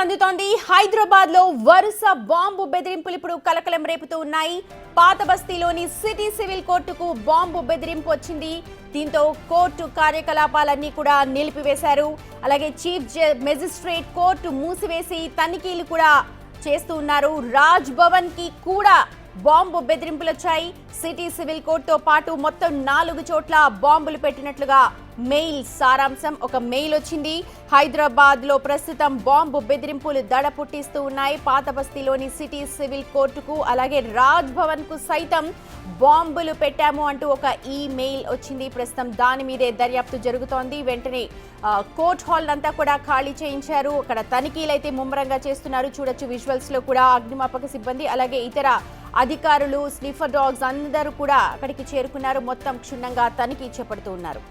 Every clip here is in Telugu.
అందుతోంది. హైదరాబాద్ లో వరుస బాంబు బెదిరింపులు ఇప్పుడు కలకలం రేపుతూ ఉన్నాయి. పాత బస్తీలోని సిటీ సివిల్ కోర్టుకు బాంబు బెదిరింపు వచ్చింది. దీంతో కోర్టు కార్యకలాపాలన్నీ కూడా నిలిపివేశారు. అలాగే చీఫ్ మెజిస్ట్రేట్ కోర్టు మూసివేసి తనిఖీలు కూడా చేస్తూ ఉన్నారు. రాజ్ భవన్ కి కూడా బాంబు బెదిరింపులు వచ్చాయి. సిటీ సివిల్ కోర్టుతో పాటు మొత్తం 4 చోట్ల బాంబులు పెట్టినట్లుగా మెయిల్ సారాంశం. ఒక మెయిల్ వచ్చింది. హైదరాబాద్ లో ప్రస్తుతం బాంబు బెదిరింపులు దడ పుట్టిస్తూ ఉన్నాయి. పాత బస్తీలోని సిటీ సివిల్ కోర్టుకు అలాగే రాజ్ భవన్ కు సైతం బాంబులు పెట్టాము అంటూ ఒక ఈమెయిల్ వచ్చింది. ప్రస్తుతం దాని మీదే దర్యాప్తు జరుగుతోంది. వెంటనే కోర్ట్ హాల్ అంతా కూడా ఖాళీ చేయించారు. అక్కడ తనిఖీలు అయితే ముమ్మరంగా చేస్తున్నారు. చూడొచ్చు విజువల్స్ లో కూడా అగ్నిమాపక సిబ్బంది అలాగే ఇతర అధికారులు స్నిఫర్ డాగ్స్ అందరూ కూడా అక్కడికి చేరుకున్నారు. మొత్తం క్షుణ్ణంగా తనిఖీ చేపడుతూ ఉన్నారు.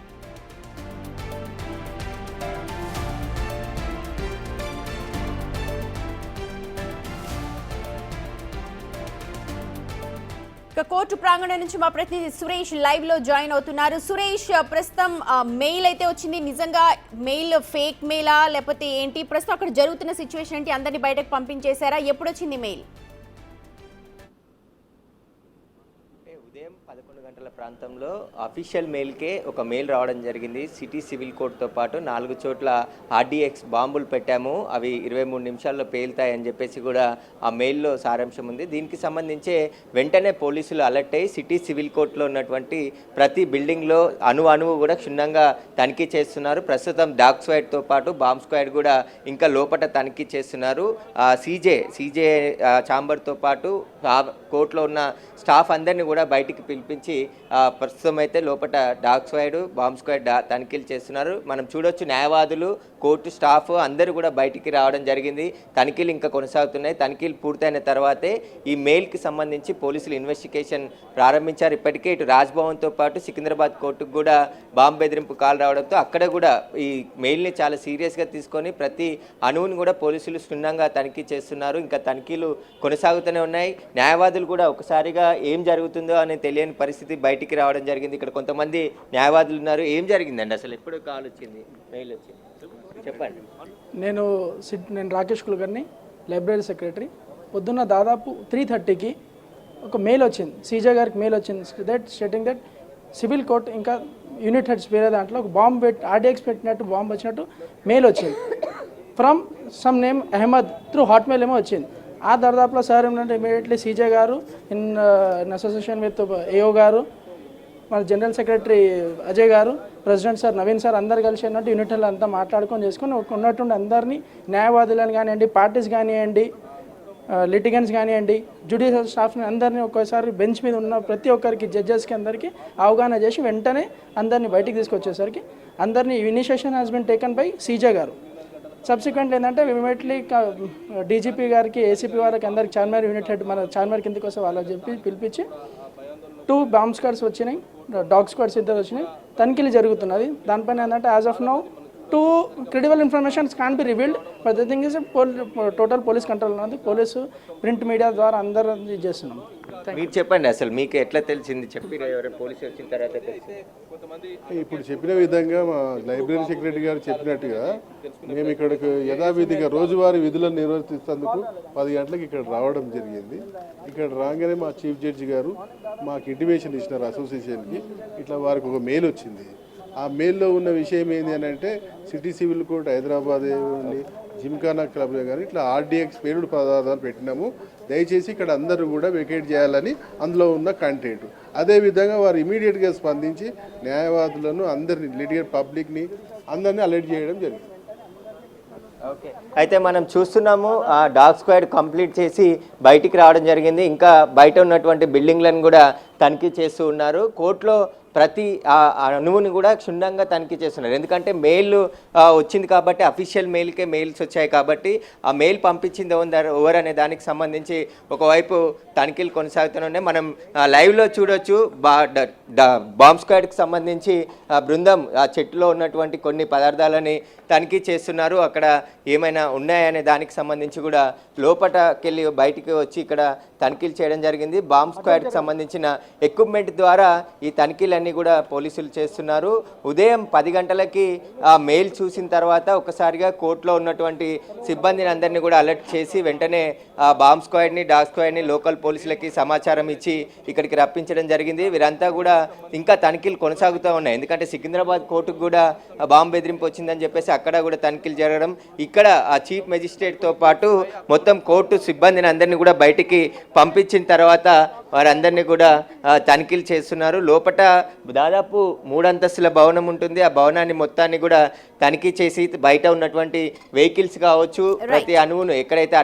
కోర్టు ప్రాంగణం నుంచి మా ప్రతినిధి సురేష్ లైవ్ లో జాయిన్ అవుతున్నారు. సురేష్, ప్రస్తుతం మెయిల్ అయితే వచ్చింది. నిజంగా మెయిల్ ఫేక్ మెయిలా లేకపోతే ఏంటి? ప్రస్తుతం అక్కడ జరుగుతున్న సిచ్యువేషన్ ఏంటి? అందరినీ బయటకు పంపించేశారా? ఎప్పుడు వచ్చింది మెయిల్? ఉదయం 11 గంటల ప్రాంతంలో అఫీషియల్ మెయిల్కే ఒక మెయిల్ రావడం జరిగింది. సిటీ సివిల్ కోర్టుతో పాటు 4 చోట్ల ఆర్డీఎక్స్ బాంబులు పెట్టాము, అవి 23 నిమిషాల్లో పేలుతాయని చెప్పేసి కూడా ఆ మెయిల్లో సారాంశం ఉంది. దీనికి సంబంధించే వెంటనే పోలీసులు అలర్ట్ అయ్యి సిటీ సివిల్ కోర్టులో ఉన్నటువంటి ప్రతి బిల్డింగ్లో అణువు కూడా క్షుణ్ణంగా తనిఖీ చేస్తున్నారు. ప్రస్తుతం డాగ్ స్క్వాడ్తో పాటు బాంబ్ స్క్వాడ్ కూడా ఇంకా లోపల తనిఖీ చేస్తున్నారు. సీజే ఛాంబర్తో పాటు కోర్టులో ఉన్న స్టాఫ్ అందరినీ కూడా బయటికి పిలిపించి ప్రస్తుతం అయితే లోపల డాగ్ స్క్వాడ్ బాంబ్ స్క్వాడ్ తనిఖీలు చేస్తున్నారు. మనం చూడొచ్చు న్యాయవాదులు కోర్టు స్టాఫ్ అందరూ కూడా బయటికి రావడం జరిగింది. తనిఖీలు ఇంకా కొనసాగుతున్నాయి. తనిఖీలు పూర్తయిన తర్వాతే ఈ మెయిల్కి సంబంధించి పోలీసులు ఇన్వెస్టిగేషన్ ప్రారంభించారు. ఇప్పటికే ఇటు రాజ్భవన్తో పాటు సికింద్రాబాద్ కోర్టుకు కూడా బాంబు బెదిరింపు కాల్ రావడంతో అక్కడ కూడా ఈ మెయిల్ని చాలా సీరియస్గా తీసుకొని ప్రతి అణువుని కూడా పోలీసులు క్షుణ్ణంగా తనిఖీ చేస్తున్నారు. ఇంకా తనిఖీలు కొనసాగుతూనే ఉన్నాయి. న్యాయవాదులు కూడా ఒకసారిగా ఏం జరుగుతుందో అనే తెలియని పరిస్థితి బయటికి రావడం జరిగింది. ఇక్కడ కొంతమంది న్యాయవాదులు ఉన్నారు. ఏం జరిగిందండి అసలు? ఎప్పుడు కాల్ వచ్చింది, మెయిల్ వచ్చింది? చెప్పండి. నేను రాకేష్ కుల్కర్ని, లైబ్రరీ సెక్రటరీ. పొద్దున్న దాదాపు 3:30కి ఒక మెయిల్ వచ్చింది, సీజే గారికి మెయిల్ వచ్చింది. స్టేటింగ్ దట్ సివిల్ కోర్ట్ ఇంకా యూనిట్ హెడ్స్ వేరే దాంట్లో ఒక బాంబు ఆర్డీఎక్స్ పెట్టినట్టు బాంబు వచ్చినట్టు మెయిల్ వచ్చింది. From some name Ahmed through Hotmail ఏమో వచ్చింది. ఆ దర్దాపులో సార్ ఏమంటే ఇమీడియట్లీ సీజే గారు ఇన్ అసోసియేషన్ విత్ ఏఓ గారు, మన జనరల్ సెక్రటరీ అజయ్ గారు, ప్రెసిడెంట్ సార్ నవీన్ సార్ అందరు కలిసి అన్నట్టు యూనిట్లు అంతా చేసుకొని ఉన్నట్టుండి అందరినీ న్యాయవాదులను కానివ్వండి, పార్టీస్ కానివ్వండి, లిటిగెంట్స్ కానివ్వండి, జ్యుడిషియల్ స్టాఫ్ని అందరినీ ఒక్కోసారి బెంచ్ మీద ఉన్న ప్రతి ఒక్కరికి జడ్జెస్కి అందరికీ అవగాహన చేసి వెంటనే అందరినీ బయటికి తీసుకొచ్చేసరికి అందరినీ initiation has been taken by CJ గారు. సబ్సిక్వెంట్ ఏంటంటే ఇమీడియట్లీ డీజీపీ గారికి, ఏసీపీ వాళ్ళకి అందరికి చార్మినార్ యూనిట్ హెడ్ మన చార్మినార్ కిందకి వస్తే వాళ్ళకి చెప్పి పిలిపించి 2 బాంబ్ స్క్వాడ్స్ వచ్చినాయి, డాగ్ స్క్వాడ్స్ ఇద్దరు వచ్చినాయి. తనిఖీలు జరుగుతున్నది. దానిపైన ఏంటంటే as of now 2 credible informations can be revealed, but the thing is total police control ఉన్నది. పోలీసు ప్రింట్ మీడియా ద్వారా అందరూ ఇది చేస్తున్నాం. మీరు చెప్పండి, అసలు మీకు ఎట్లా తెలిసింది? చెప్పి పోలీసు వచ్చిన తర్వాత ఇప్పుడు చెప్పిన విధంగా మా లైబ్రరీ సెక్రటరీ గారు చెప్పినట్టుగా మేము ఇక్కడికి యథావిధిగా రోజువారీ విధులను నిర్వర్తిస్తేందుకు 10 గంటలకు ఇక్కడ రావడం జరిగింది. ఇక్కడ రాగానే మా చీఫ్ జడ్జి గారు మాకు ఇంటిమేషన్ ఇచ్చినారు అసోసియేషన్కి. ఇట్లా వారికి ఒక మెయిల్ వచ్చింది. ఆ మెయిల్లో ఉన్న విషయం ఏంటి అని అంటే city civil court Hyderabad Gymkhana క్లబ్లో కానీ ఇట్లా ఆర్డీఎక్స్ పేలుడు పదార్థాలు పెట్టినాము, దయచేసి ఇక్కడ అందరూ కూడా వెకేట్ చేయాలని అందులో ఉన్న కంటెంట్. అదేవిధంగా వారు ఇమీడియట్గా స్పందించి న్యాయవాదులను అందరినీ లిటిగేట్ పబ్లిక్ని అందరినీ అలర్ట్ చేయడం జరిగింది. ఓకే, అయితే మనం చూస్తున్నాము ఆ డాగ్ స్క్వాడ్ కంప్లీట్ చేసి బయటికి రావడం జరిగింది. ఇంకా బయట ఉన్నటువంటి బిల్డింగ్లను కూడా తనిఖీ చేస్తూ ఉన్నారు. కోర్టులో ప్రతి అణువుని కూడా క్షుణ్ణంగా తనిఖీ చేస్తున్నారు. ఎందుకంటే మెయిల్ వచ్చింది కాబట్టి, అఫీషియల్ మెయిల్కే మెయిల్స్ వచ్చాయి కాబట్టి ఆ మెయిల్ పంపించింది ఎవరు అనే దానికి సంబంధించి ఒకవైపు తనిఖీలు కొనసాగుతూనే మనం లైవ్లో చూడొచ్చు. బాంబ్ స్క్వాడ్కి సంబంధించి బృందం ఆ చెట్టులో ఉన్నటువంటి కొన్ని పదార్థాలని తనిఖీ చేస్తున్నారు. అక్కడ ఏమైనా ఉన్నాయనే దానికి సంబంధించి కూడా లోపటకెళ్ళి బయటికి వచ్చి ఇక్కడ తనిఖీలు చేయడం జరిగింది. బాంబ్ స్క్వాడ్కి సంబంధించిన ఎక్విప్మెంట్ ద్వారా ఈ తనిఖీలు తనిఖీలన్నీ కూడా పోలీసులు చేస్తున్నారు. ఉదయం 10 గంటలకి ఆ మెయిల్ చూసిన తర్వాత ఒకసారిగా కోర్టులో ఉన్నటువంటి సిబ్బందిని అందరినీ కూడా అలర్ట్ చేసి వెంటనే బాంబ్ స్క్వాడ్ని, డాగ్ స్క్వాడ్ని, లోకల్ పోలీసులకి సమాచారం ఇచ్చి ఇక్కడికి రప్పించడం జరిగింది. వీరంతా కూడా ఇంకా తనిఖీలు కొనసాగుతూ ఉన్నాయి. ఎందుకంటే సికింద్రాబాద్ కోర్టుకు కూడా బాంబు బెదిరింపు వచ్చిందని చెప్పేసి అక్కడ కూడా తనిఖీలు జరగడం, ఇక్కడ ఆ చీఫ్ మెజిస్ట్రేట్తో పాటు మొత్తం కోర్టు సిబ్బందిని అందరినీ కూడా బయటికి పంపించిన తర్వాత వారందరినీ కూడా తనిఖీలు చేస్తున్నారు. లోపట దాదాపు 3 అంతస్తుల భవనం ఉంటుంది. ఆ భవనాన్ని మొత్తాన్ని కూడా తనిఖీ చేసి బయట ఉన్నటువంటి వెహికల్స్ కావచ్చు, ప్రతి అణువును ఎక్కడైతే